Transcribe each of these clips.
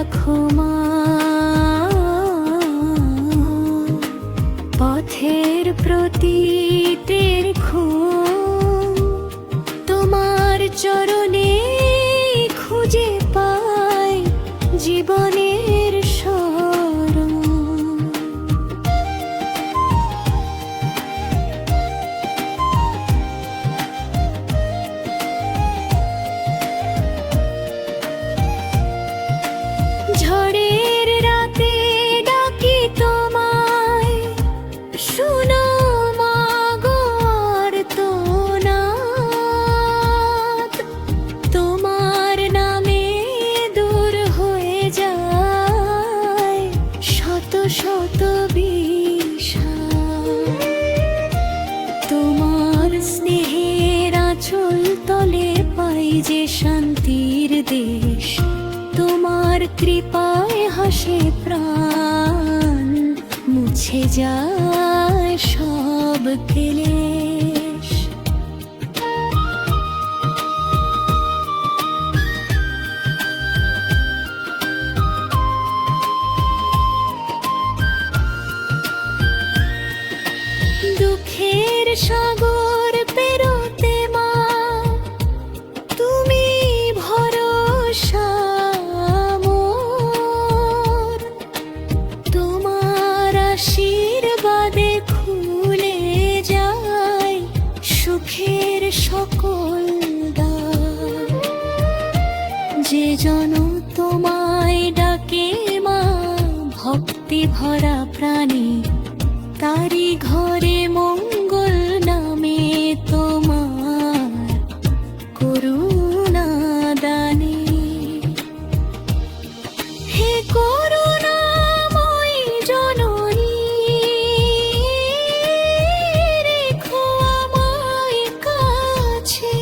রাখো মা। পথের প্রতীতের ঘুম তোমার চরণে খুঁজে পাই জীবনের শরণ। ঝড়ের রাতে ডাকি তোমায়, শুনো মা গো আর্তনাদ। তোমার নামে দূর হয়ে যায় শত শত বিষাদ। তোমার স্নেহের আঁচল তলে পাই যে শান্তির দেশ। তোমার কৃপায় হাসে প্রাণ, মুছে যায় সব ক্লেশ। দুঃখের সাগর পেরোতে মা তুমি ভরসা মোর। তোমার আশীর্বাদে খুলে যায় সুখের সকল দ্বার। যে জন তোমায় ডাকে মা ভক্তি ভরা প্রাণে, তারি ঘরে মঙ্গল নামে তোমার করুণা দানে। হে করুণাময়ী জননী, রেখো আমায় কাছে।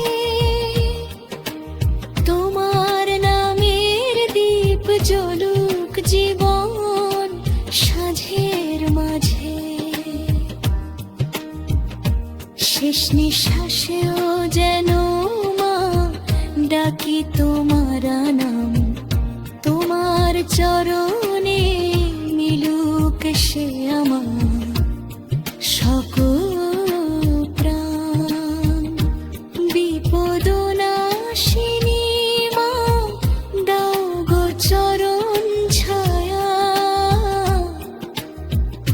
তোমার নামের দীপ জ্বলুক জীবন সাঁঝের মাঝে। শেষ নিঃশ্বাসেও যেন মা ডাকি তোমার নাম। তোমার চরণে মিলুক সে আমার সকল প্রাণ। বিপদ নাশিনী মা দাও গো চরণ ছায়া।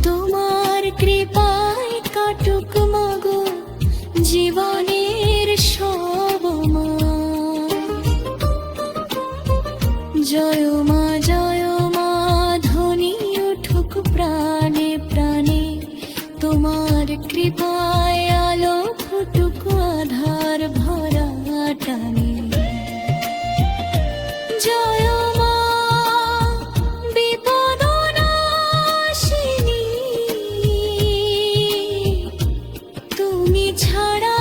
তোমার কৃপায় কাটুক মাগো জীবনের সব মান। জয় মা ধ্বনি উঠুক প্রাণে প্রাণে। তোমার কৃপায় আলো ফুটুক আধার ভরা টানে। জয় মা বিপদ নাশিনী, তুমি ছাড়া